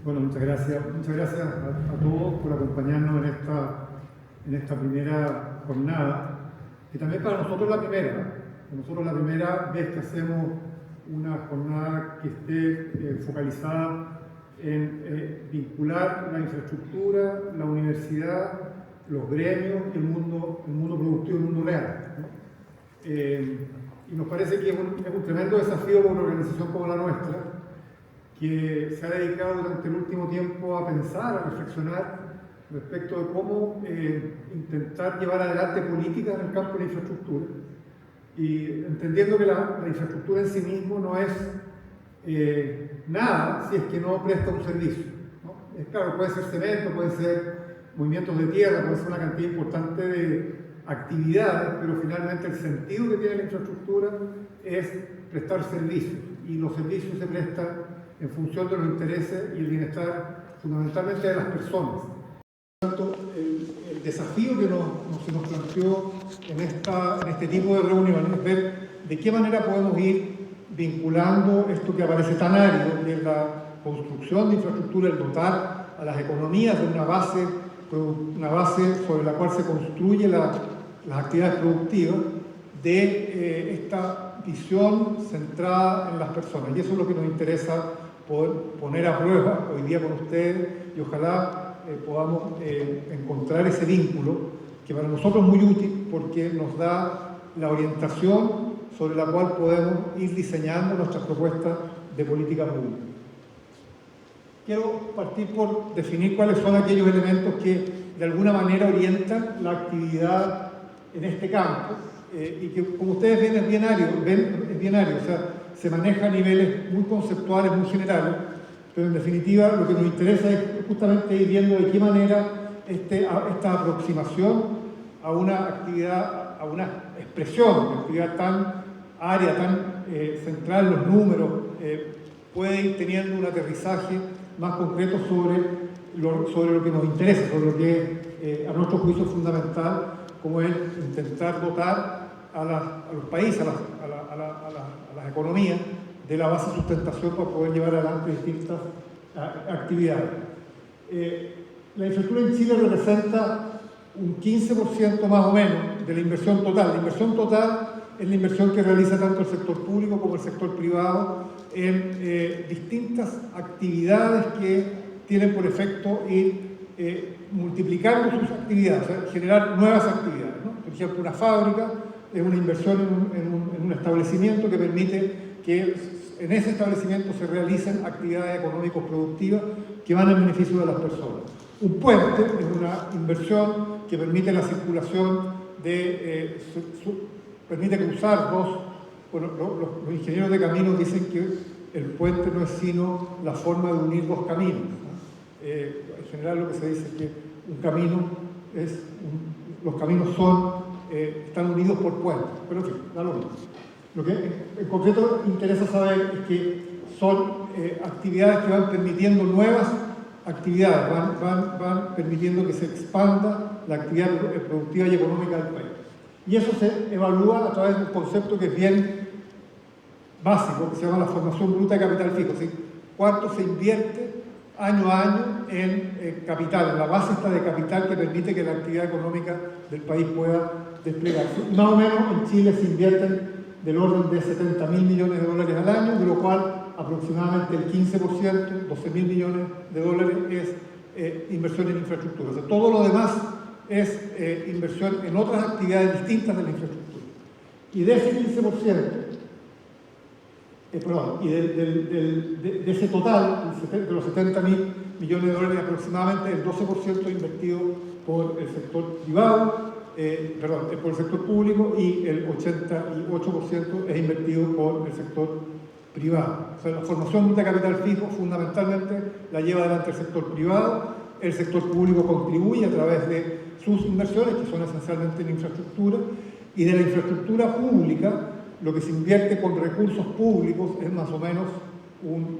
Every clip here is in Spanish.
Bueno, muchas gracias. Muchas gracias a todos por acompañarnos en esta primera jornada, que también para nosotros es la primera. Para nosotros la primera vez que hacemos una jornada que esté focalizada en vincular la infraestructura, la universidad, los gremios, el mundo productivo, el mundo real, ¿no? Y nos parece que es un tremendo desafío para una organización como la nuestra, que se ha dedicado durante el último tiempo a pensar, a reflexionar respecto de cómo intentar llevar adelante políticas en el campo de la infraestructura, y entendiendo que la infraestructura en sí mismo no es nada si es que no presta un servicio, ¿no? Es claro, puede ser cemento, puede ser movimientos de tierra, puede ser una cantidad importante de actividades, pero finalmente el sentido que tiene la infraestructura es prestar servicios, y los servicios se prestan en función de los intereses y el bienestar fundamentalmente de las personas. Por lo tanto, el desafío que se nos planteó en este tipo de reuniones es ver de qué manera podemos ir vinculando esto que aparece tan árido, que es la construcción de infraestructura, el dotar a las economías de una base sobre la cual se construyen las actividades productivas, de esta visión centrada en las personas. Y eso es lo que nos interesa poder poner a prueba hoy día con ustedes, y ojalá podamos encontrar ese vínculo que para nosotros es muy útil, porque nos da la orientación sobre la cual podemos ir diseñando nuestras propuestas de política pública. Quiero partir por definir cuáles son aquellos elementos que de alguna manera orientan la actividad en este campo, y que, como ustedes ven, es binario, o sea, se maneja a niveles muy conceptuales, muy generales, pero en definitiva lo que nos interesa es justamente ir viendo de qué manera esta aproximación a una actividad, a una expresión de actividad tan área, tan central en los números, puede ir teniendo un aterrizaje más concreto sobre lo que nos interesa, sobre lo que a nuestro juicio es fundamental, como es intentar dotar a los países, a las economías, de la base de sustentación para poder llevar adelante distintas actividades. La infraestructura en Chile representa un 15% más o menos de la inversión total. La inversión total es la inversión que realiza tanto el sector público como el sector privado en distintas actividades que tienen por efecto ir multiplicando sus actividades, o sea, generar nuevas actividades, ¿no? Por ejemplo, una fábrica es una inversión en un establecimiento que permite que en ese establecimiento se realicen actividades económicos productivas que van en beneficio de las personas. Un puente es una inversión que permite la circulación permite cruzar los ingenieros de caminos dicen que el puente no es sino la forma de unir dos caminos, ¿no? En general lo que se dice es que un camino los caminos están unidos por puentes, pero en fin, da lo mismo. Lo que en concreto interesa saber es que son actividades que van permitiendo nuevas actividades, van permitiendo que se expanda la actividad productiva y económica del país. Y eso se evalúa a través de un concepto que es bien básico, que se llama la formación bruta de capital fijo, ¿sí? Cuánto se invierte año a año en capital, en la base esta de capital que permite que la actividad económica del país pueda desplegarse. Más o menos en Chile se invierten del orden de 70.000 millones de dólares al año, de lo cual aproximadamente el 15%, 12.000 millones de dólares, es inversión en infraestructura. O sea, todo lo demás es inversión en otras actividades distintas de la infraestructura. Y de ese 15%, de ese total, de los 70.000 millones de dólares, aproximadamente el 12% es invertido por el sector privado, por el sector público, y el 88% es invertido por el sector privado. O sea, la formación de capital fijo fundamentalmente la lleva adelante el sector privado, el sector público contribuye a través de sus inversiones, que son esencialmente en infraestructura, y de la infraestructura pública, lo que se invierte con recursos públicos es más o menos un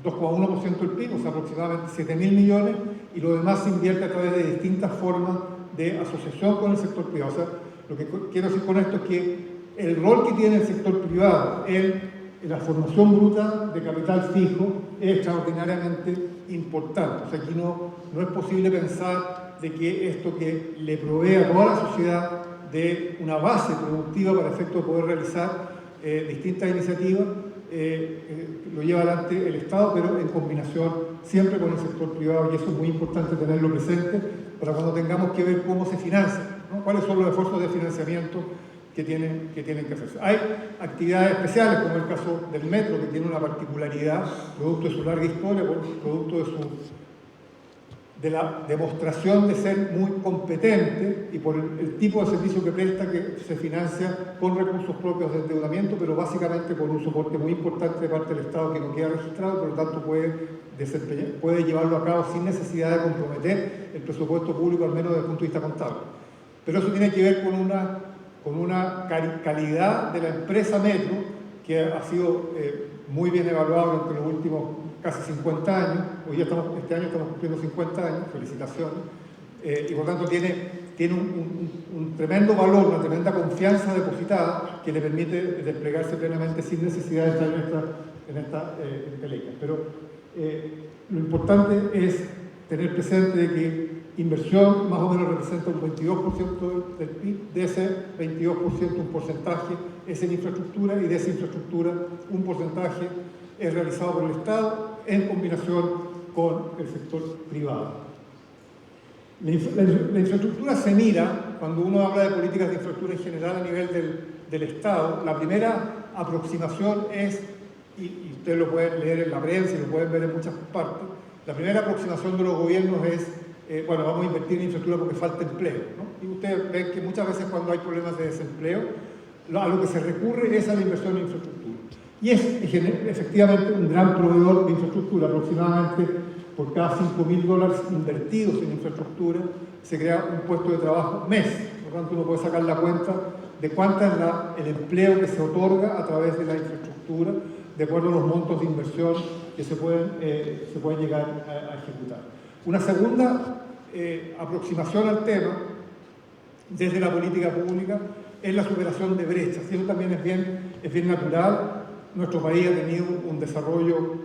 2,1% del PIB, o sea, aproximadamente 7.000 millones, y lo demás se invierte a través de distintas formas de asociación con el sector privado. O sea, lo que quiero decir con esto es que el rol que tiene el sector privado en la formación bruta de capital fijo es extraordinariamente importante. O sea, aquí no es posible pensar de que esto que le provee a toda la sociedad de una base productiva para efecto de poder realizar distintas iniciativas, lo lleva adelante el Estado, pero en combinación siempre con el sector privado, y eso es muy importante tenerlo presente para cuando tengamos que ver cómo se financia, ¿no? Cuáles son los esfuerzos de financiamiento que tienen que hacerse. Hay actividades especiales, como el caso del metro, que tiene una particularidad, producto de su larga historia, producto de la demostración de ser muy competente y por el tipo de servicio que presta, que se financia con recursos propios de endeudamiento, pero básicamente con un soporte muy importante de parte del Estado que no queda registrado, por lo tanto puede llevarlo a cabo sin necesidad de comprometer el presupuesto público, al menos desde el punto de vista contable. Pero eso tiene que ver con una calidad de la empresa Metro, que ha sido muy bien evaluada durante los últimos casi 50 años. Este año estamos cumpliendo 50 años, felicitaciones, y por tanto tiene un tremendo valor, una tremenda confianza depositada que le permite desplegarse plenamente sin necesidad de estar en esta entelequia. Pero lo importante es tener presente de que inversión más o menos representa un 22% del PIB, de ese 22% un porcentaje es en infraestructura, y de esa infraestructura un porcentaje es realizado por el Estado en combinación con el sector privado. La infraestructura se mira, cuando uno habla de políticas de infraestructura en general a nivel del Estado, la primera aproximación es, y ustedes lo pueden leer en la prensa y lo pueden ver en muchas partes, la primera aproximación de los gobiernos es bueno, vamos a invertir en infraestructura porque falta empleo, ¿no? Y ustedes ven que muchas veces cuando hay problemas de desempleo, a lo que se recurre es a la inversión en infraestructura. Y es efectivamente un gran proveedor de infraestructura. Aproximadamente por cada $5.000 invertidos en infraestructura se crea un puesto de trabajo mes. Por lo tanto, uno puede sacar la cuenta de cuánto es el empleo que se otorga a través de la infraestructura, de acuerdo a los montos de inversión que se pueden llegar a ejecutar. Una segunda aproximación al tema desde la política pública es la superación de brechas. Y eso también es bien natural. Nuestro país ha tenido un desarrollo,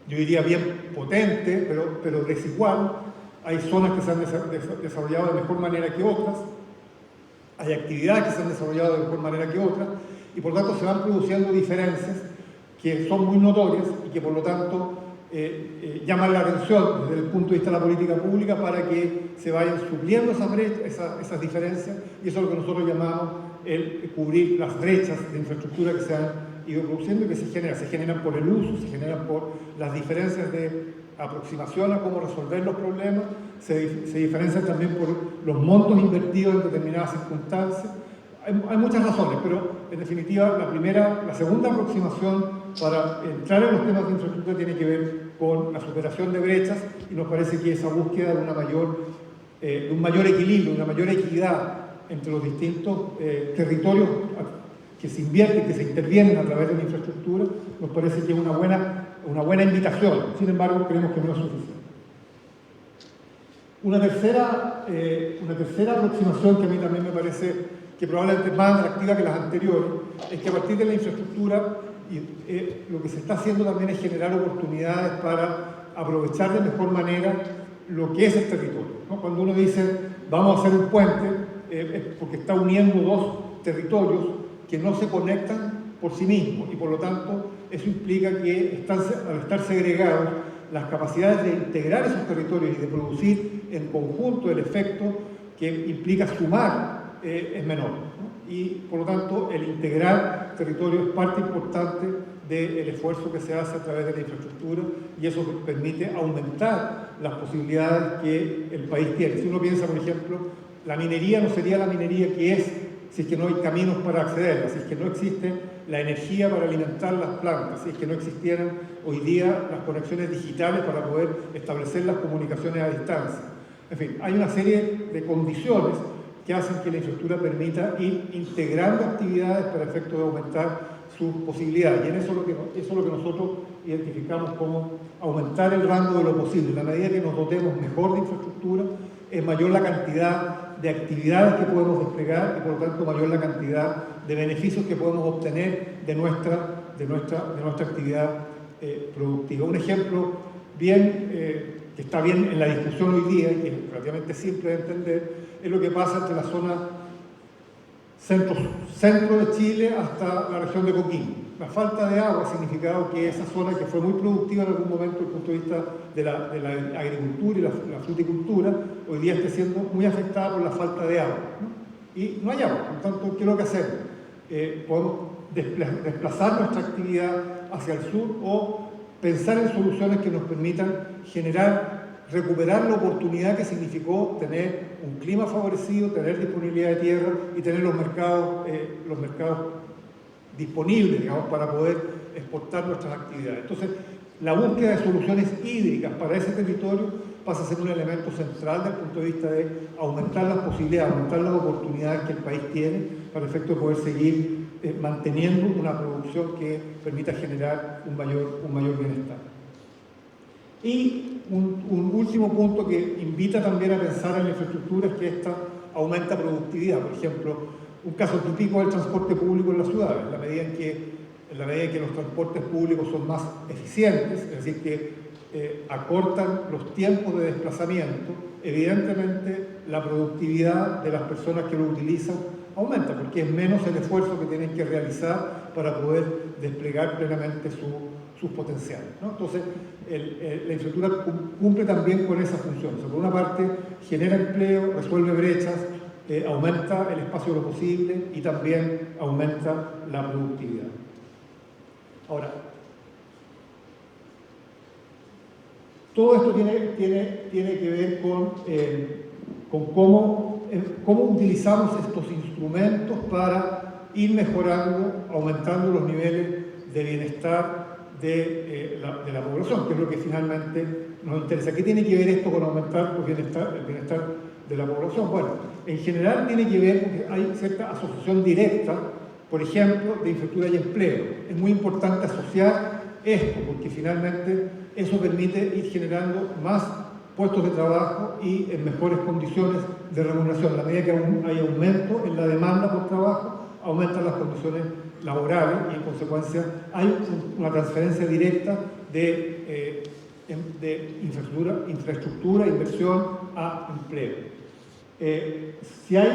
yo diría bien potente, pero desigual. Hay zonas que se han desarrollado de mejor manera que otras, hay actividades que se han desarrollado de mejor manera que otras, y por lo tanto se van produciendo diferencias que son muy notorias y que por lo tanto llaman la atención desde el punto de vista de la política pública para que se vayan supliendo esas diferencias, y eso es lo que nosotros llamamos el cubrir las brechas de infraestructura que se han ido produciendo y que se generan por el uso, se generan por las diferencias de aproximación a cómo resolver los problemas, se diferencian también por los montos invertidos en determinadas circunstancias. Hay muchas razones, pero en definitiva la segunda aproximación para entrar en los temas de infraestructura tiene que ver con la superación de brechas, y nos parece que esa búsqueda de un mayor equilibrio, una mayor equidad entre los distintos territorios que se invierten, que se intervienen a través de la infraestructura, nos parece que es una buena invitación. Sin embargo, creemos que no es suficiente. Una tercera aproximación que a mí también me parece que probablemente es más atractiva que las anteriores, es que a partir de la infraestructura lo que se está haciendo también es generar oportunidades para aprovechar de mejor manera lo que es el territorio, ¿no? Cuando uno dice vamos a hacer un puente, es porque está uniendo dos territorios que no se conectan por sí mismos, y por lo tanto eso implica que al estar segregados, las capacidades de integrar esos territorios y de producir en conjunto el efecto que implica sumar es menor, ¿no? Y por lo tanto el integrar territorios es parte importante del esfuerzo que se hace a través de la infraestructura, y eso permite aumentar las posibilidades que el país tiene. Si uno piensa, por ejemplo, la minería no sería la minería que es si es que no hay caminos para accederla, si es que no existe la energía para alimentar las plantas, si es que no existieran hoy día las conexiones digitales para poder establecer las comunicaciones a distancia. En fin, hay una serie de condiciones que hacen que la infraestructura permita ir integrando actividades para efecto de aumentar sus posibilidades. Y en eso es lo que nosotros identificamos como aumentar el rango de lo posible. En la medida que nos dotemos mejor de infraestructura, es mayor la cantidad de actividades que podemos desplegar y por lo tanto mayor la cantidad de beneficios que podemos obtener de nuestra actividad productiva. Un ejemplo que está bien en la discusión hoy día y que es relativamente simple de entender es lo que pasa entre la zona centro de Chile hasta la región de Coquimbo. La falta de agua ha significado que esa zona, que fue muy productiva en algún momento desde el punto de vista de la agricultura y la fruticultura, hoy día está siendo muy afectada por la falta de agua, ¿no? Y no hay agua, por lo tanto, ¿qué es lo que hacemos? Podemos desplazar nuestra actividad hacia el sur o pensar en soluciones que nos permitan recuperar la oportunidad que significó tener un clima favorecido, tener disponibilidad de tierra y tener los mercados disponibles, digamos, para poder exportar nuestras actividades. Entonces, la búsqueda de soluciones hídricas para ese territorio pasa a ser un elemento central desde el punto de vista de aumentar las posibilidades, aumentar las oportunidades que el país tiene para el efecto de poder seguir manteniendo una producción que permita generar un mayor bienestar. Y un último punto que invita también a pensar en la infraestructura es que esta aumenta productividad. Por ejemplo, un caso típico es el transporte público en las ciudades. En la medida en que los transportes públicos son más eficientes, es decir, que acortan los tiempos de desplazamiento, evidentemente la productividad de las personas que lo utilizan aumenta, porque es menos el esfuerzo que tienen que realizar para poder desplegar plenamente sus potenciales, ¿no? Entonces, la infraestructura cumple también con esa función. O sea, por una parte, genera empleo, resuelve brechas, aumenta el espacio de lo posible y también aumenta la productividad. Ahora, todo esto tiene que ver con cómo utilizamos estos instrumentos para ir mejorando, aumentando los niveles de bienestar de la población, que es lo que finalmente nos interesa. ¿Qué tiene que ver esto con aumentar el bienestar de la población? Bueno, en general tiene que ver porque hay cierta asociación directa, por ejemplo, de infraestructura y empleo. Es muy importante asociar esto porque finalmente eso permite ir generando más puestos de trabajo y en mejores condiciones de remuneración. A la medida que hay aumento en la demanda por trabajo, aumentan las condiciones laborales y en consecuencia hay una transferencia directa de infraestructura, inversión a empleo. Si hay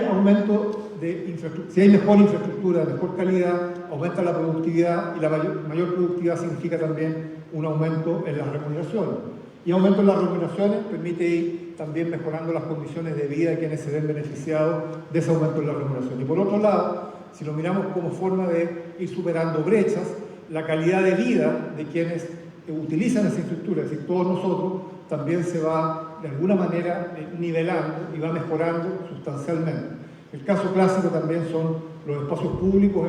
si hay mejor infraestructura, mejor calidad, aumenta la productividad y la mayor productividad significa también un aumento en las remuneraciones. Y aumento en las remuneraciones permite ir también mejorando las condiciones de vida de quienes se ven beneficiados de ese aumento en la remuneración. Y por otro lado, si lo miramos como forma de ir superando brechas, la calidad de vida de quienes utilizan esa infraestructura, es decir, todos nosotros, también se va de alguna manera nivelando y va mejorando sustancialmente. El caso clásico también son los espacios públicos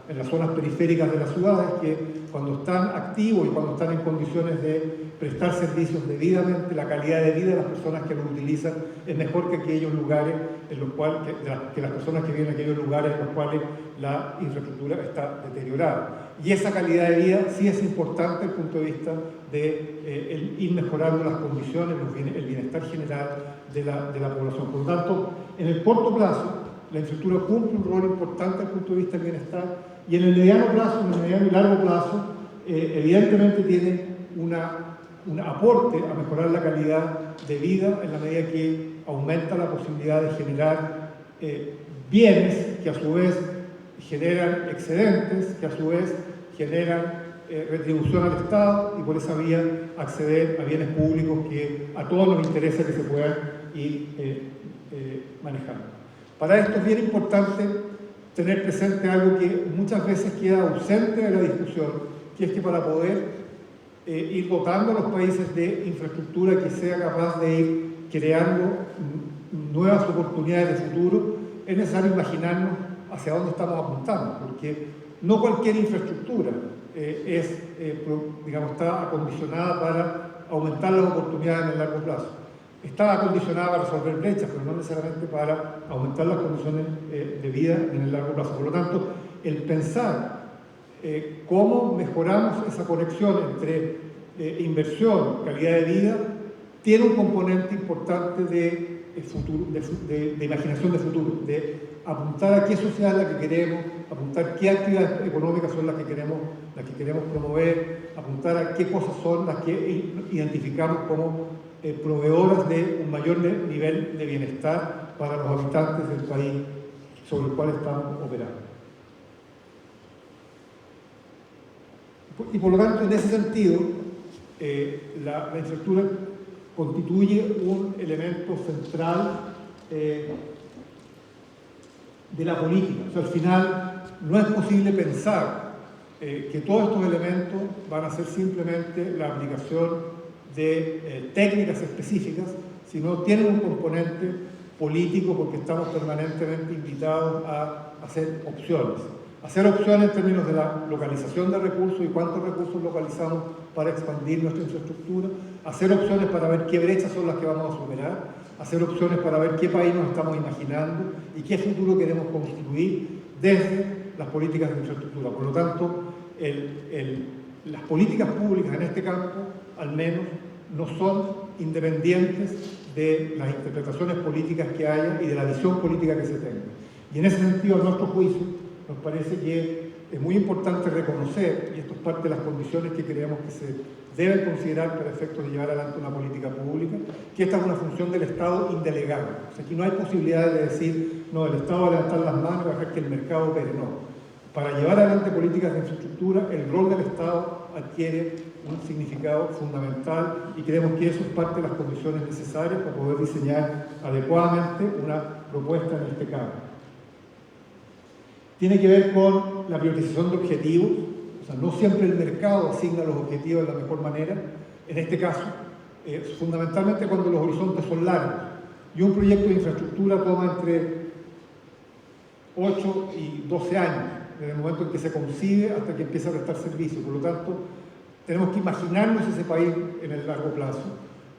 en las zonas periféricas de las ciudades, que cuando están activos y cuando están en condiciones de prestar servicios debidamente, la calidad de vida de las personas que los utilizan es mejor que aquellos lugares en los cuales, que las personas que viven en aquellos lugares en los cuales la infraestructura está deteriorada. Y esa calidad de vida sí es importante desde el punto de vista de ir mejorando las condiciones, el bienestar general de la población. Por lo tanto, en el corto plazo, la infraestructura cumple un rol importante desde el punto de vista del bienestar y en el mediano plazo, en el mediano y largo plazo, evidentemente tiene un aporte a mejorar la calidad de vida en la medida que aumenta la posibilidad de generar bienes que a su vez generan excedentes, que a su vez generan retribución al Estado y por esa vía acceder a bienes públicos que a todos nos interesa que se puedan ir manejando. Para esto es bien importante tener presente algo que muchas veces queda ausente de la discusión, que es que para poder ir dotando a los países de infraestructura que sea capaz de ir creando nuevas oportunidades de futuro, es necesario imaginarnos hacia dónde estamos apuntando, porque no cualquier infraestructura está acondicionada para aumentar las oportunidades en el largo plazo. Está acondicionada para resolver brechas, pero no necesariamente para aumentar las condiciones de vida en el largo plazo. Por lo tanto, el pensar cómo mejoramos esa conexión entre inversión, calidad de vida, tiene un componente importante de de imaginación de futuro, de apuntar a qué sociedad es la que queremos, apuntar qué actividades económicas son las que queremos promover, apuntar a qué cosas son las que identificamos como proveedoras de un mayor nivel de bienestar para los habitantes del país sobre el cual estamos operando. Y por lo tanto, en ese sentido, la infraestructura constituye un elemento central de la política. O sea, al final no es posible pensar que todos estos elementos van a ser simplemente la aplicación de técnicas específicas, sino tienen un componente político porque estamos permanentemente invitados a hacer opciones. Hacer opciones en términos de la localización de recursos y cuántos recursos localizamos para expandir nuestra infraestructura, hacer opciones para ver qué brechas son las que vamos a superar, hacer opciones para ver qué país nos estamos imaginando y qué futuro queremos construir desde las políticas de infraestructura. Por lo tanto, las políticas públicas en este campo, al menos, no son independientes de las interpretaciones políticas que haya y de la visión política que se tenga. Y en ese sentido, a nuestro juicio, nos parece que es muy importante reconocer, y esto es parte de las condiciones que creemos que se deben considerar para efectos de llevar adelante una política pública, que esta es una función del Estado indelegable. O sea, aquí no hay posibilidad de decir, no, el Estado va a levantar las manos y va a dejar que el mercado opere, no. Para llevar adelante políticas de infraestructura, el rol del Estado adquiere un significado fundamental y creemos que eso es parte de las condiciones necesarias para poder diseñar adecuadamente una propuesta en este campo. Tiene que ver con la priorización de objetivos, o sea, no siempre el mercado asigna los objetivos de la mejor manera, en este caso, fundamentalmente cuando los horizontes son largos, y un proyecto de infraestructura toma entre 8 y 12 años, desde el momento en que se concibe hasta que empieza a prestar servicio. Por lo tanto, tenemos que imaginarnos ese país en el largo plazo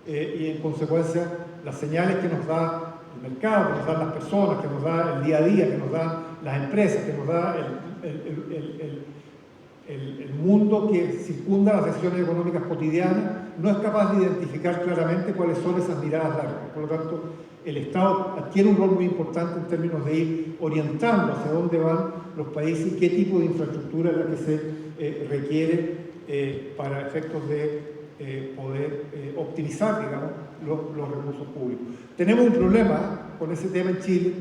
y en consecuencia las señales que nos da el mercado, que nos dan las personas, que nos da el día a día, que nos dan las empresas, que nos da el mundo que circunda las decisiones económicas cotidianas, no es capaz de identificar claramente cuáles son esas miradas largas. Por lo tanto, el Estado adquiere un rol muy importante en términos de ir orientando hacia dónde van los países y qué tipo de infraestructura es la que se requiere para efectos de poder optimizar, digamos, los recursos públicos. Tenemos un problema con ese tema en Chile,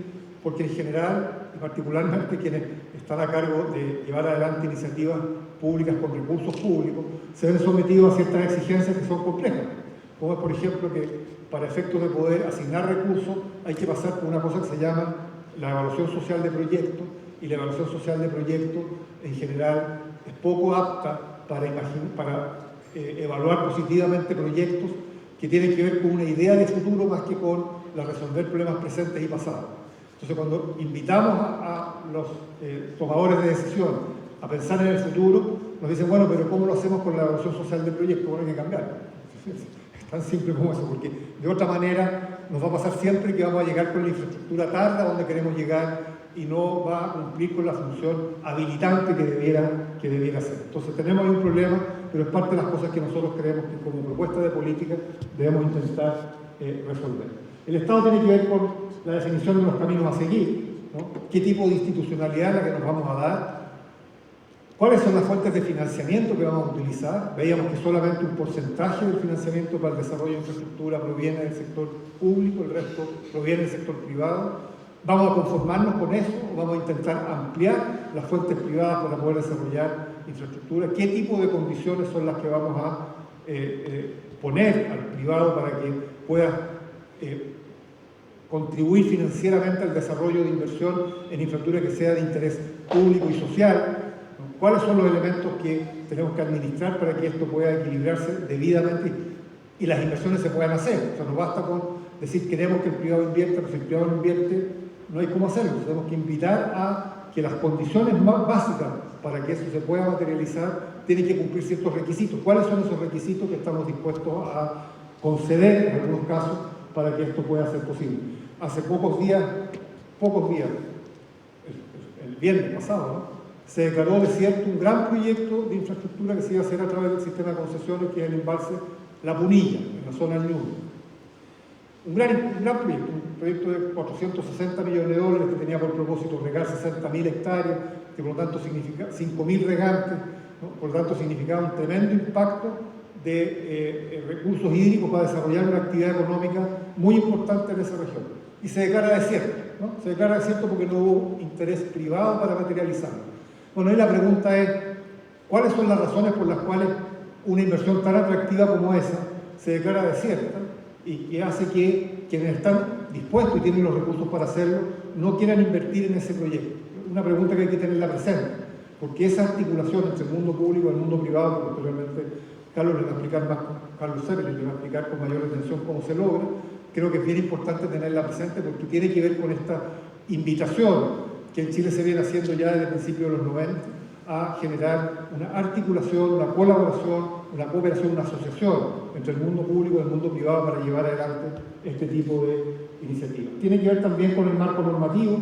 porque en general, y particularmente quienes están a cargo de llevar adelante iniciativas públicas con recursos públicos, se ven sometidos a ciertas exigencias que son complejas, como es, por ejemplo, que para efectos de poder asignar recursos hay que pasar por una cosa que se llama la evaluación social de proyectos, y la evaluación social de proyectos en general es poco apta para evaluar positivamente proyectos que tienen que ver con una idea de futuro más que con la resolver problemas presentes y pasados. Entonces, cuando invitamos a los tomadores de decisión a pensar en el futuro, nos dicen, bueno, pero ¿cómo lo hacemos con la evaluación social del proyecto? Bueno, hay que cambiar. Es tan simple como eso, porque de otra manera nos va a pasar siempre que vamos a llegar con la infraestructura tarde a donde queremos llegar y no va a cumplir con la función habilitante que debiera ser. Entonces tenemos ahí un problema, pero es parte de las cosas que nosotros creemos que como propuesta de política debemos intentar resolver. El Estado tiene que ver con la definición de los caminos a seguir, ¿no? ¿Qué tipo de institucionalidad es la que nos vamos a dar? ¿Cuáles son las fuentes de financiamiento que vamos a utilizar? Veíamos que solamente un porcentaje del financiamiento para el desarrollo de infraestructura proviene del sector público, el resto proviene del sector privado. ¿Vamos a conformarnos con eso o vamos a intentar ampliar las fuentes privadas para poder desarrollar infraestructura? ¿Qué tipo de condiciones son las que vamos a poner al privado para que pueda contribuir financieramente al desarrollo de inversión en infraestructura que sea de interés público y social? ¿Cuáles son los elementos que tenemos que administrar para que esto pueda equilibrarse debidamente y las inversiones se puedan hacer? O sea, no basta con decir queremos que el privado invierta, pero si el privado no invierte, no hay cómo hacerlo. Tenemos que invitar a que las condiciones más básicas para que eso se pueda materializar tienen que cumplir ciertos requisitos. ¿Cuáles son esos requisitos que estamos dispuestos a conceder en algunos casos para que esto pueda ser posible? Hace pocos días, el viernes pasado, ¿no?, se declaró desierto un gran proyecto de infraestructura que se iba a hacer a través del sistema de concesiones, que es el embalse La Punilla, en la zona del Ñuble. Un gran proyecto, proyecto de 460 millones de dólares que tenía por propósito regar 60.000 hectáreas, que por lo tanto significa 5.000 regantes, ¿no? Por lo tanto significaba un tremendo impacto de recursos hídricos para desarrollar una actividad económica muy importante en esa región. Y se declara desierto, ¿no? Se declara desierto porque no hubo interés privado para materializarlo. Bueno, ahí la pregunta es, ¿cuáles son las razones por las cuales una inversión tan atractiva como esa se declara desierta y que hace que quienes están dispuestos y tienen los recursos para hacerlo no quieran invertir en ese proyecto? Una pregunta que hay que tenerla presente, porque esa articulación entre el mundo público y el mundo privado, que posteriormente Carlos le va a explicar más, Carlos Zeppelin le va a explicar con mayor atención cómo se logra, creo que es bien importante tenerla presente porque tiene que ver con esta invitación que en Chile se viene haciendo ya desde el principio de los 90 a generar una articulación, una colaboración, una cooperación, una asociación entre el mundo público y el mundo privado para llevar adelante este tipo de iniciativas. Tiene que ver también con el marco normativo,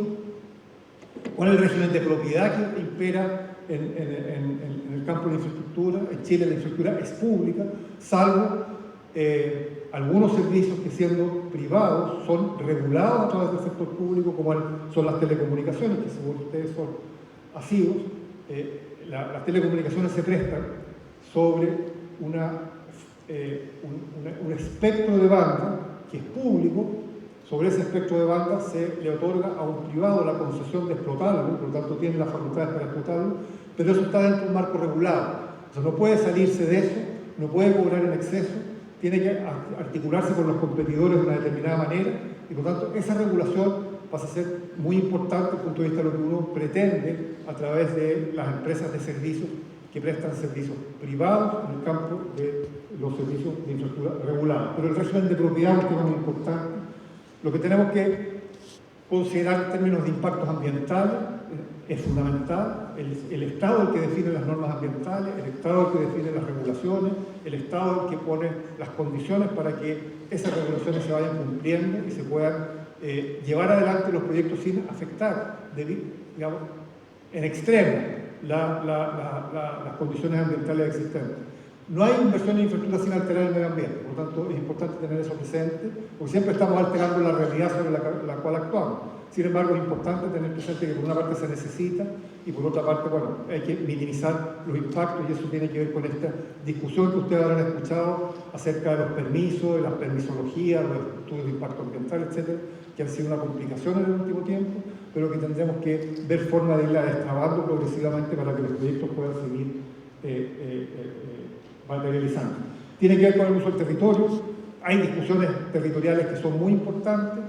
con el régimen de propiedad que impera en el campo de la infraestructura. En Chile la infraestructura es pública, salvo algunos servicios que siendo privados son regulados a través del sector público, como son las telecomunicaciones, que según ustedes son asiduos. Las telecomunicaciones se prestan sobre un espectro de banda que es público. Sobre ese espectro de banda se le otorga a un privado la concesión de explotarlo, por lo tanto tiene las facultades para explotarlo, pero eso está dentro de un marco regulado. O sea, no puede salirse de eso, no puede cobrar en exceso, tiene que articularse con los competidores de una determinada manera, y por lo tanto esa regulación pasa a ser muy importante desde el punto de vista de lo que uno pretende a través de las empresas de servicios que prestan servicios privados en el campo de los servicios de infraestructura regulados. Pero el régimen de propiedad es un tema muy importante. Lo que tenemos que considerar en términos de impactos ambientales es fundamental. El Estado es el que define las normas ambientales, el Estado es el que define las regulaciones, el Estado es el que pone las condiciones para que esas regulaciones se vayan cumpliendo y se puedan llevar adelante los proyectos sin afectar, digamos, en extremo las condiciones ambientales existentes. No hay inversión en infraestructura sin alterar el medio ambiente, por lo tanto es importante tener eso presente, porque siempre estamos alterando la realidad sobre la cual actuamos. Sin embargo, es importante tener presente que por una parte se necesita y por otra parte, bueno, hay que minimizar los impactos, y eso tiene que ver con esta discusión que ustedes habrán escuchado acerca de los permisos, de las permisologías, los estudios de impacto ambiental, etcétera, que han sido una complicación en el último tiempo, pero que tendremos que ver forma de irla destrabando progresivamente para que los proyectos puedan seguir materializando. Tiene que ver con el uso del territorio. Hay discusiones territoriales que son muy importantes.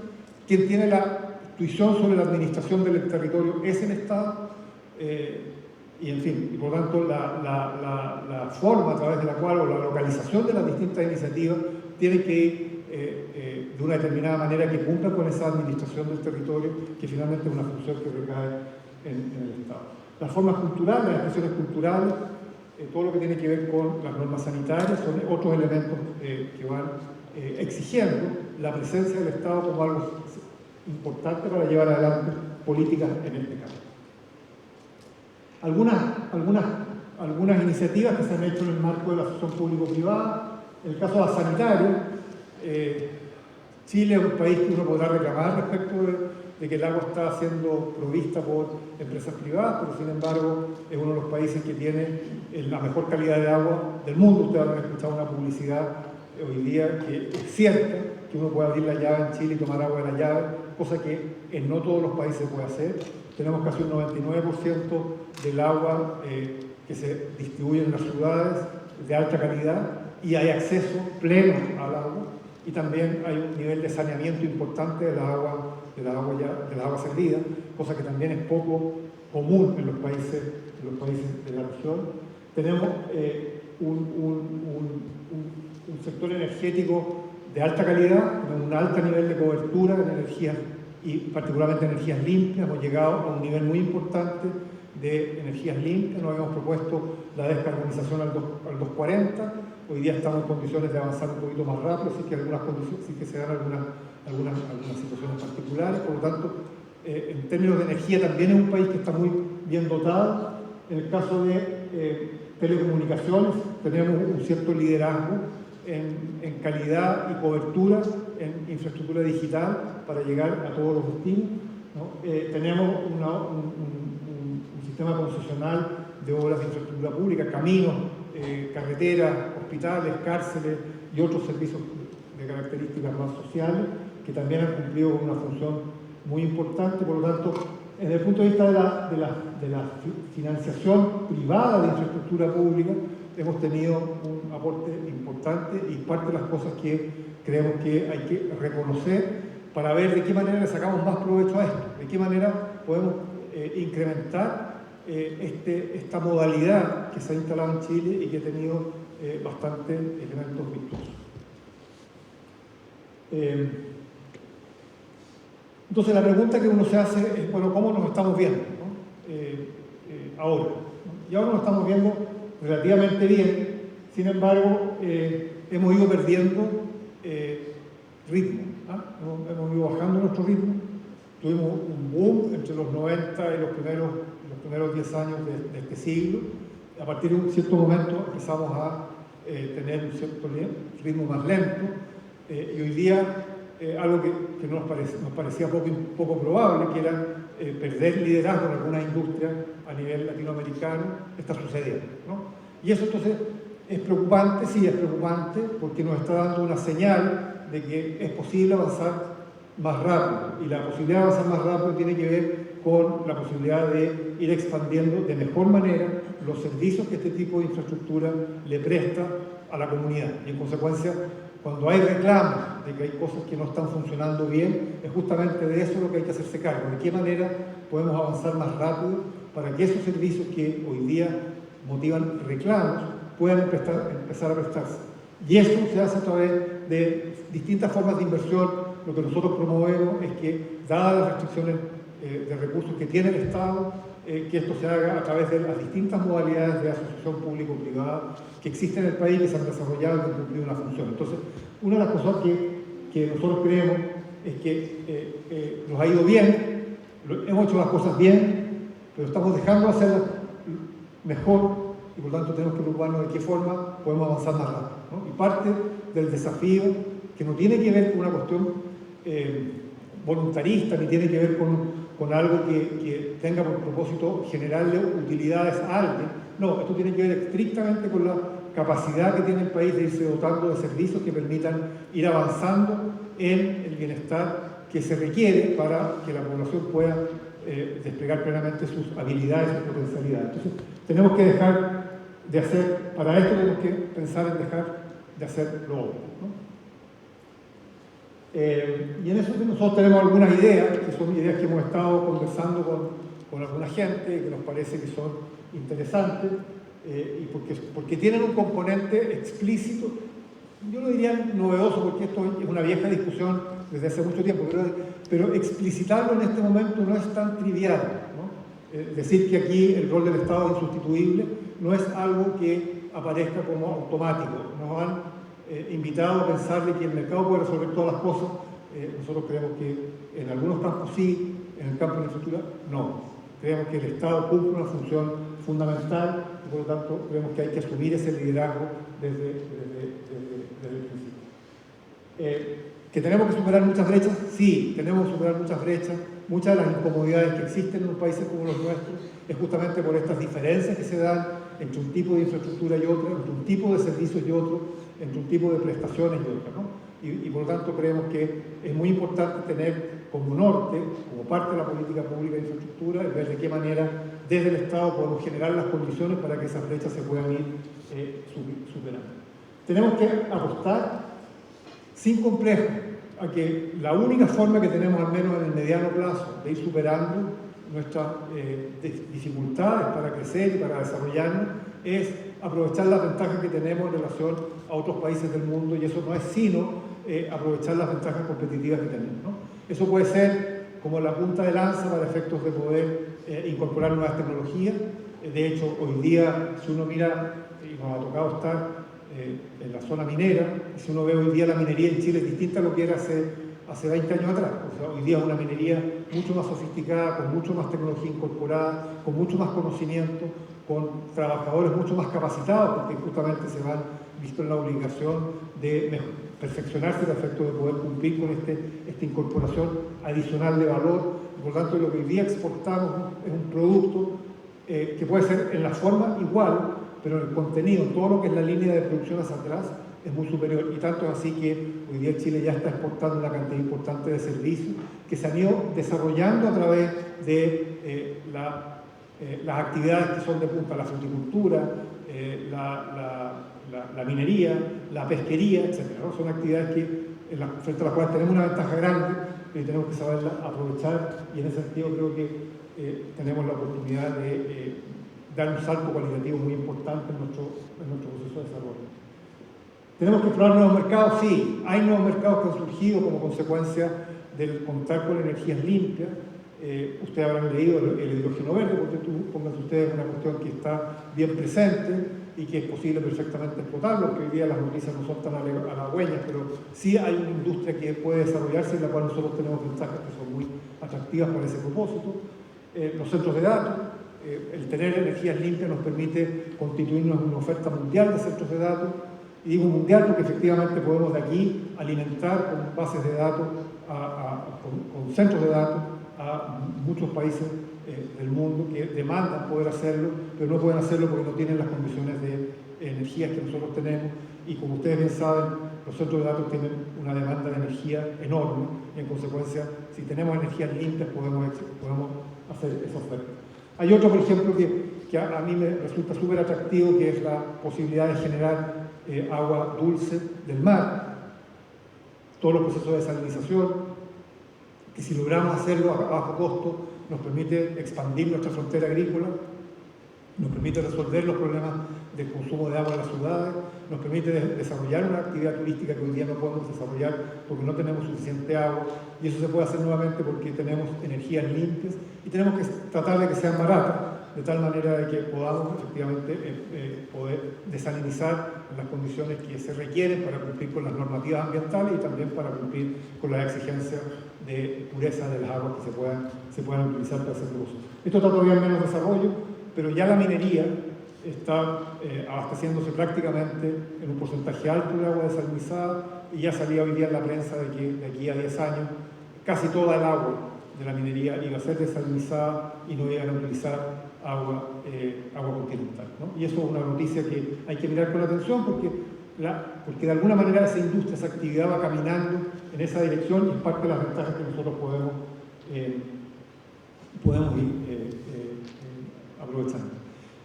Quien tiene la intuición sobre la administración del territorio es el Estado, y en fin, y por lo tanto la forma a través de la cual, o la localización de las distintas iniciativas tiene que ir de una determinada manera que cumpla con esa administración del territorio, que finalmente es una función que recae en el Estado. Las formas culturales, las expresiones culturales, todo lo que tiene que ver con las normas sanitarias son otros elementos que van exigiendo la presencia del Estado como algo importante para llevar adelante políticas en este campo. Algunas iniciativas que se han hecho en el marco de la asociación público-privada. En el caso de la sanitaria, Chile es un país que uno podrá reclamar respecto de que el agua está siendo provista por empresas privadas, pero sin embargo es uno de los países que tiene la mejor calidad de agua del mundo. Ustedes habrán escuchado una publicidad hoy día que es cierta, que uno puede abrir la llave en Chile y tomar agua de la llave, cosa que en no todos los países se puede hacer. Tenemos casi un 99% del agua que se distribuye en las ciudades de alta calidad y hay acceso pleno al agua, y también hay un nivel de saneamiento importante de las aguas servidas, cosa que también es poco común en los países de la región. Tenemos un sector energético de alta calidad, con un alto nivel de cobertura en energías, y particularmente energías limpias. Hemos llegado a un nivel muy importante de energías limpias. Nos habíamos propuesto la descarbonización al 2040. Hoy día estamos en condiciones de avanzar un poquito más rápido, sí que se dan algunas situaciones particulares. Por lo tanto, en términos de energía también es un país que está muy bien dotado. En el caso de telecomunicaciones tenemos un cierto liderazgo en calidad y cobertura en infraestructura digital para llegar a todos los destinos, ¿no? Tenemos un sistema concesional de obras de infraestructura pública, caminos, carreteras, hospitales, cárceles y otros servicios de características más sociales que también han cumplido con una función muy importante. Por lo tanto, desde el punto de vista de la financiación privada de infraestructura pública, hemos tenido un aporte importante y parte de las cosas que creemos que hay que reconocer para ver de qué manera le sacamos más provecho a esto, de qué manera podemos incrementar esta modalidad que se ha instalado en Chile y que ha tenido bastantes elementos virtuosos. Entonces la pregunta que uno se hace es, bueno, ¿cómo nos estamos viendo, ¿no? Ahora, ¿no? Y ahora nos estamos viendo relativamente bien, sin embargo, hemos ido perdiendo ritmo, ¿ah? Hemos ido bajando nuestro ritmo. Tuvimos un boom entre los 90 y los primeros 10 años de este siglo. A partir de un cierto momento empezamos a tener un cierto ritmo más lento, y hoy día algo que nos parecía poco probable, que era perder liderazgo en algunas industrias a nivel latinoamericano, está sucediendo, ¿no? Y eso entonces es preocupante, sí es preocupante, porque nos está dando una señal de que es posible avanzar más rápido, y la posibilidad de avanzar más rápido tiene que ver con la posibilidad de ir expandiendo de mejor manera los servicios que este tipo de infraestructura le presta a la comunidad. Y en consecuencia, cuando hay reclamos de que hay cosas que no están funcionando bien, es justamente de eso lo que hay que hacerse cargo. ¿De qué manera podemos avanzar más rápido para que esos servicios que hoy día motivan reclamos puedan empezar a prestarse? Y eso se hace a través de distintas formas de inversión. Lo que nosotros promovemos es que, dadas las restricciones de recursos que tiene el Estado, que esto se haga a través de las distintas modalidades de asociación público-privada que existen en el país, que se han desarrollado y que han cumplido una función. Entonces, una de las cosas que nosotros creemos es que nos ha ido bien, hemos hecho las cosas bien, pero estamos dejando de hacerlas mejor, y por lo tanto tenemos que preocuparnos de qué forma podemos avanzar más rápido, ¿no? Y parte del desafío, que no tiene que ver con una cuestión voluntarista, ni tiene que ver con algo que tenga por propósito generarle utilidades a alguien. No, esto tiene que ver estrictamente con la capacidad que tiene el país de irse dotando de servicios que permitan ir avanzando en el bienestar que se requiere para que la población pueda desplegar plenamente sus habilidades, sus potencialidades. Entonces, tenemos que dejar de hacer, para esto tenemos que pensar en dejar de hacer lo otro, ¿no? Y en eso nosotros tenemos algunas ideas, que son ideas que hemos estado conversando con alguna gente, que nos parece que son interesantes, y porque tienen un componente explícito, yo lo diría novedoso, porque esto es una vieja discusión desde hace mucho tiempo, pero explicitarlo en este momento no es tan trivial, ¿no? Decir que aquí el rol del Estado es insustituible no es algo que aparezca como automático. Nos han invitado a pensar de que el mercado puede resolver todas las cosas. Nosotros creemos que en algunos campos sí, en el campo de la infraestructura no. Creemos que el Estado cumple una función fundamental y por lo tanto creemos que hay que asumir ese liderazgo desde el principio. ¿Que tenemos que superar muchas brechas? Sí, tenemos que superar muchas brechas. Muchas de las incomodidades que existen en los países como los nuestros es justamente por estas diferencias que se dan entre un tipo de infraestructura y otro, entre un tipo de servicios y otro, entre un tipo de prestaciones y otro, ¿no? Y por lo tanto creemos que es muy importante tener como norte, como parte de la política pública de infraestructura, el ver de qué manera desde el Estado podemos generar las condiciones para que esas brechas se puedan ir superando. Tenemos que apostar sin complejo a que la única forma que tenemos, al menos en el mediano plazo, de ir superando nuestras dificultades para crecer y para desarrollarnos, es aprovechar las ventajas que tenemos en relación a otros países del mundo, y eso no es sino aprovechar las ventajas competitivas que tenemos, ¿no? Eso puede ser como la punta de lanza para efectos de poder incorporar nuevas tecnologías. De hecho, hoy día, si uno mira, y nos ha tocado estar en la zona minera, y si uno ve hoy día la minería en Chile es distinta a lo que era hace 20 años atrás. O sea, hoy día es una minería mucho más sofisticada, con mucho más tecnología incorporada, con mucho más conocimiento, con trabajadores mucho más capacitados, porque justamente se van visto en la obligación de perfeccionarse al efecto de poder cumplir con esta incorporación adicional de valor. Por lo tanto, lo que hoy día exportamos es un producto que puede ser en la forma igual, pero en el contenido, todo lo que es la línea de producción hacia atrás, es muy superior. Y tanto es así que hoy día Chile ya está exportando una cantidad importante de servicios que se han ido desarrollando a través de las actividades que son de punta, la fruticultura, la minería, la pesquería, etc., ¿no? Son actividades frente a las cuales tenemos una ventaja grande, pero tenemos que saberla aprovechar, y en ese sentido creo que tenemos la oportunidad de dar un salto cualitativo muy importante en nuestro proceso de desarrollo. ¿Tenemos que explorar nuevos mercados? Sí, hay nuevos mercados que han surgido como consecuencia del contar con energías limpias. Ustedes habrán leído el hidrógeno verde, porque pónganse ustedes una cuestión que está bien presente y que es posible perfectamente explotarlo, que hoy día las noticias no son tan halagüeñas, pero sí hay una industria que puede desarrollarse en la cual nosotros tenemos ventajas que son muy atractivas para ese propósito. Los centros de datos, el tener energías limpias nos permite constituirnos en una oferta mundial de centros de datos, y digo mundial porque efectivamente podemos de aquí alimentar con bases de datos, con centros de datos a muchos países del mundo que demandan poder hacerlo, pero no pueden hacerlo porque no tienen las condiciones de energía que nosotros tenemos, y como ustedes bien saben, los centros de datos tienen una demanda de energía enorme, y en consecuencia, si tenemos energías limpias podemos hacer esa oferta. Hay otro, por ejemplo, que a mí me resulta súper atractivo, que es la posibilidad de generar agua dulce del mar, todos los procesos de desalinización, que si logramos hacerlo a bajo costo, nos permite expandir nuestra frontera agrícola, nos permite resolver los problemas del consumo de agua en las ciudades, nos permite desarrollar una actividad turística que hoy día no podemos desarrollar porque no tenemos suficiente agua, y eso se puede hacer nuevamente porque tenemos energías limpias y tenemos que tratar de que sean baratas, de tal manera de que podamos efectivamente poder desalinizar en las condiciones que se requieren para cumplir con las normativas ambientales y también para cumplir con las exigencias de pureza de las aguas que se puedan utilizar para ese uso. Esto está todavía en menos desarrollo, pero ya la minería está abasteciéndose prácticamente en un porcentaje alto de agua desalinizada, y ya salía hoy día en la prensa de que de aquí a 10 años casi toda el agua de la minería iba a ser desalinizada y no iban a utilizar agua continental, ¿no? Y eso es una noticia que hay que mirar con atención porque de alguna manera esa industria, esa actividad va caminando en esa dirección, y es parte de las ventajas que nosotros podemos ir aprovechando.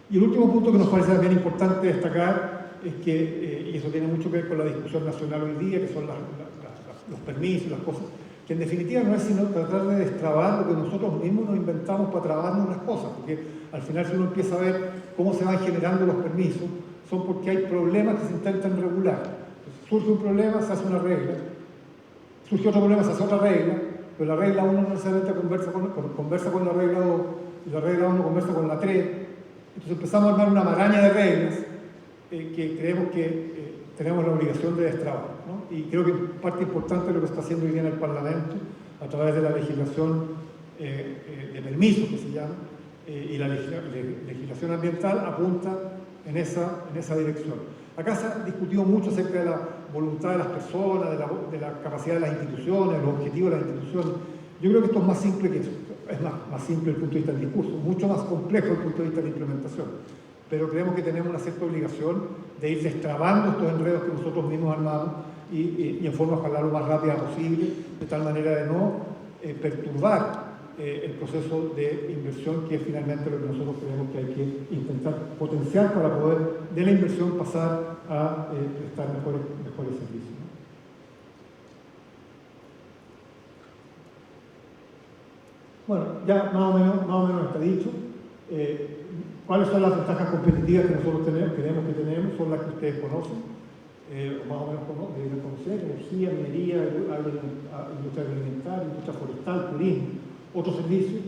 Y el último punto que nos parece también importante destacar es que, y eso tiene mucho que ver con la discusión nacional hoy día, que son los permisos, las cosas, que en definitiva no es sino tratar de destrabar lo que nosotros mismos nos inventamos para trabarnos las cosas, porque al final si uno empieza a ver cómo se van generando los permisos, son porque hay problemas que se intentan regular. Entonces, surge un problema, se hace una regla, surge otro problema, se hace otra regla, pero la regla 1 no necesariamente conversa con la regla 2, y la regla 1 conversa con la 3, entonces empezamos a armar una maraña de reglas que creemos que tenemos la obligación de destrabar, ¿no? Y creo que parte importante de lo que está haciendo hoy día en el Parlamento, a través de la legislación de permisos que se llama, y la legislación ambiental, apunta en esa dirección. Acá se ha discutido mucho acerca de la voluntad de las personas, de la capacidad de las instituciones, los objetivos de las instituciones. Yo creo que esto es más simple que eso. Es más simple desde el punto de vista del discurso, mucho más complejo desde el punto de vista de la implementación. Pero creemos que tenemos una cierta obligación de ir destrabando estos enredos que nosotros mismos armamos y en forma ojalá lo más rápida posible, de tal manera de no perturbar el proceso de inversión, que es finalmente lo que nosotros creemos que hay que intentar potenciar para poder de la inversión pasar a prestar mejores servicios, ¿no? Bueno, ya más o menos está dicho. ¿Cuáles son las ventajas competitivas que nosotros creemos que tenemos? Son las que ustedes conocen, o más o menos deben conocer: energía, minería, industria agroalimentaria, industria forestal, turismo, otros servicios.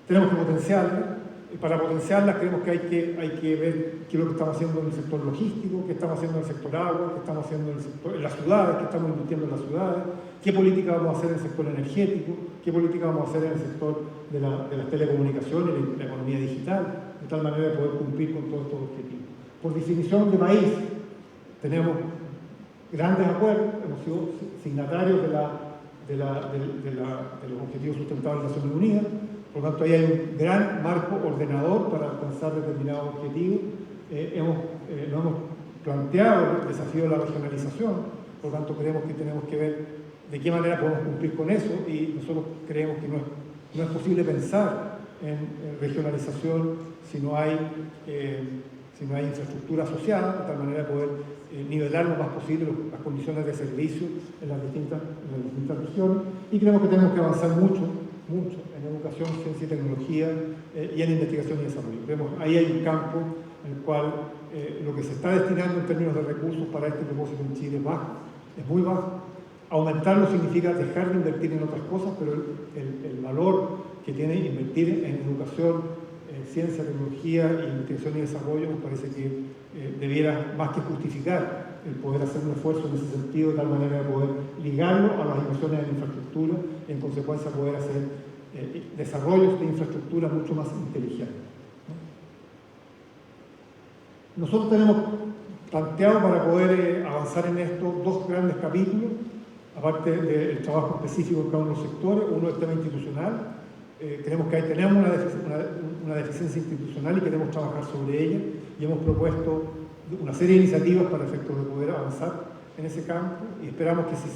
Tenemos que potenciarlas. Para potenciarlas creemos que hay que ver qué es lo que estamos haciendo en el sector logístico, qué estamos haciendo en el sector agua, qué estamos haciendo en las ciudades, qué estamos invirtiendo en las ciudades, qué política vamos a hacer en el sector energético, qué política vamos a hacer en el sector de las telecomunicaciones y la economía digital, de tal manera de poder cumplir con todos estos objetivos. Por definición de país, tenemos grandes acuerdos, hemos sido signatarios de los Objetivos Sustentables de Naciones Unidas, por lo tanto ahí hay un gran marco ordenador para alcanzar determinados objetivos. Nos hemos planteado el desafío de la regionalización, por lo tanto creemos que tenemos que ver de qué manera podemos cumplir con eso, y nosotros creemos que no es posible pensar en regionalización si no hay infraestructura asociada, de tal manera de poder nivelar lo más posible las condiciones de servicio en las distintas regiones, y creemos que tenemos que avanzar mucho en educación, ciencia y tecnología y en investigación y desarrollo. Creemos ahí hay un campo en el cual lo que se está destinando en términos de recursos para este propósito en Chile es bajo, es muy bajo. Aumentarlo significa dejar de invertir en otras cosas, pero el valor que tiene invertir en educación, ciencia, tecnología, investigación y desarrollo nos parece que debiera más que justificar el poder hacer un esfuerzo en ese sentido, de tal manera de poder ligarlo a las inversiones en infraestructura y en consecuencia poder hacer desarrollos de infraestructura mucho más inteligentes. Nosotros tenemos planteado para poder avanzar en esto dos grandes capítulos, aparte del trabajo específico en cada uno de los sectores. Uno es el tema institucional. Creemos que ahí tenemos una deficiencia institucional y queremos trabajar sobre ella, y hemos propuesto una serie de iniciativas para efectos de poder avanzar en ese campo, y esperamos que si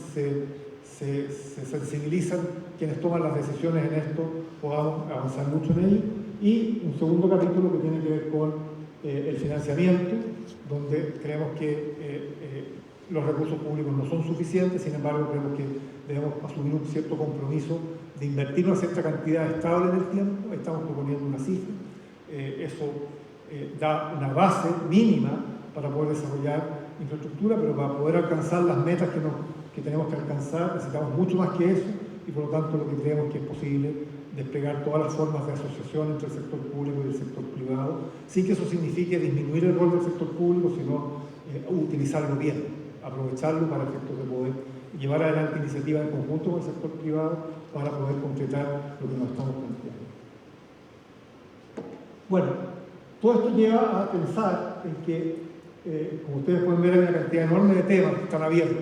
se sensibilizan quienes toman las decisiones en esto, podamos avanzar mucho en ello. Y un segundo capítulo que tiene que ver con el financiamiento, donde creemos que los recursos públicos no son suficientes, sin embargo creemos que debemos asumir un cierto compromiso de invertir una cierta cantidad estable en el tiempo. Estamos proponiendo una cifra, eso da una base mínima para poder desarrollar infraestructura, pero para poder alcanzar las metas que tenemos que alcanzar necesitamos mucho más que eso, y por lo tanto lo que creemos que es posible desplegar todas las formas de asociación entre el sector público y el sector privado, sin que eso signifique disminuir el rol del sector público, sino utilizarlo bien, aprovecharlo para efectos de poder llevar adelante iniciativas en conjunto con el sector privado para poder concretar lo que nos estamos planteando. Bueno, todo esto lleva a pensar en que, como ustedes pueden ver, hay una cantidad enorme de temas que están abiertos,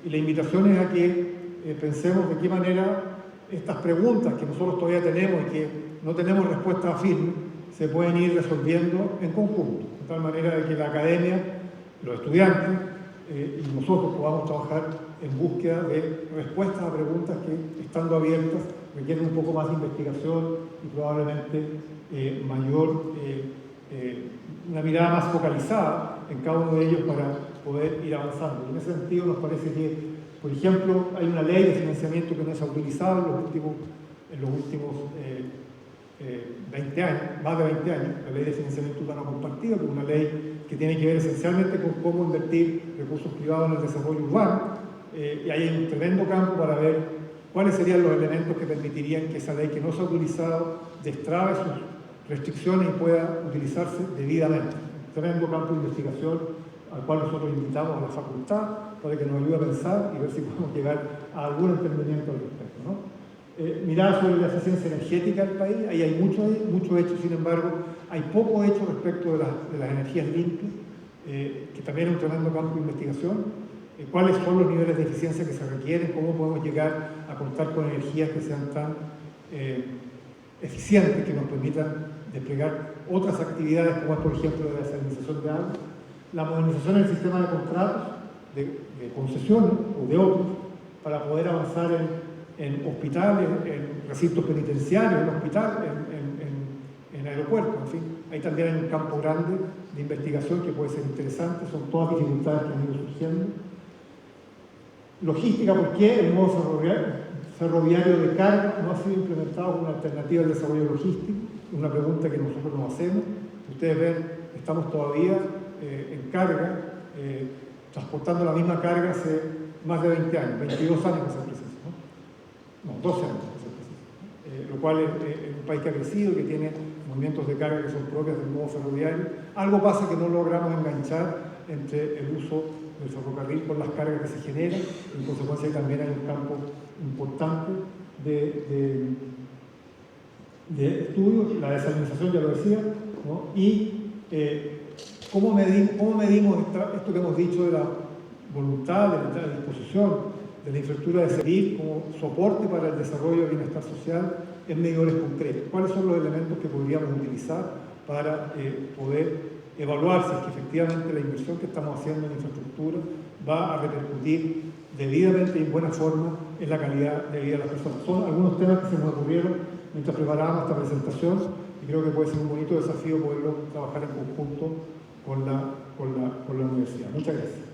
y la invitación es a que pensemos de qué manera estas preguntas que nosotros todavía tenemos y que no tenemos respuesta firme se pueden ir resolviendo en conjunto, de tal manera de que la academia, los estudiantes y nosotros podamos trabajar en búsqueda de respuestas a preguntas que, estando abiertas, requieren un poco más de investigación y probablemente una mirada más focalizada en cada uno de ellos para poder ir avanzando. Y en ese sentido nos parece que, por ejemplo, hay una ley de financiamiento que no se ha utilizado en los últimos 20 años, más de 20 años, la ley de financiamiento urbano compartido, que es una ley que tiene que ver esencialmente con cómo invertir recursos privados en el desarrollo urbano, y ahí hay un tremendo campo para ver cuáles serían los elementos que permitirían que esa ley que no se ha utilizado destrabe sus restricciones y pueda utilizarse debidamente. Un tremendo campo de investigación al cual nosotros invitamos a la facultad para que nos ayude a pensar y ver si podemos llegar a algún entendimiento al respecto, ¿no? Mirar sobre la eficiencia energética del país, ahí hay mucho hecho, sin embargo, hay poco hecho respecto de las energías limpias, que también es un tremendo campo de investigación. Cuáles son los niveles de eficiencia que se requieren, cómo podemos llegar a contar con energías que sean tan eficientes, que nos permitan desplegar otras actividades, como es, por ejemplo, la desalinización de agua, la modernización del sistema de contratos, de concesiones o de otros, para poder avanzar en hospitales, en recintos penitenciarios, en hospitales, en aeropuertos, en fin. Ahí también hay un campo grande de investigación que puede ser interesante, son todas dificultades que han ido surgiendo. Logística, ¿por qué el modo ferroviario de carga no ha sido implementado como una alternativa al desarrollo logístico? Es una pregunta que nosotros nos hacemos. Ustedes ven, estamos todavía en carga, transportando la misma carga hace más de 20 años, 22 años para ser preciso, ¿no? 12 años para ser preciso, lo cual es un país que ha crecido, que tiene movimientos de carga que son propios del modo ferroviario. Algo pasa que no logramos enganchar entre el uso del ferrocarril con las cargas que se generan, y en consecuencia también hay un campo importante de estudios, la desalinización ya lo decía, ¿no? Y ¿Cómo medimos esto que hemos dicho de la voluntad, de la disposición, de la infraestructura de servir como soporte para el desarrollo del bienestar social en medidores concretos? ¿Cuáles son los elementos que podríamos utilizar para poder evaluar si es que efectivamente la inversión que estamos haciendo en infraestructura va a repercutir debidamente y en buena forma en la calidad de vida de las personas? Son algunos temas que se nos ocurrieron mientras preparábamos esta presentación y creo que puede ser un bonito desafío poderlo trabajar en conjunto con la universidad. Muchas gracias.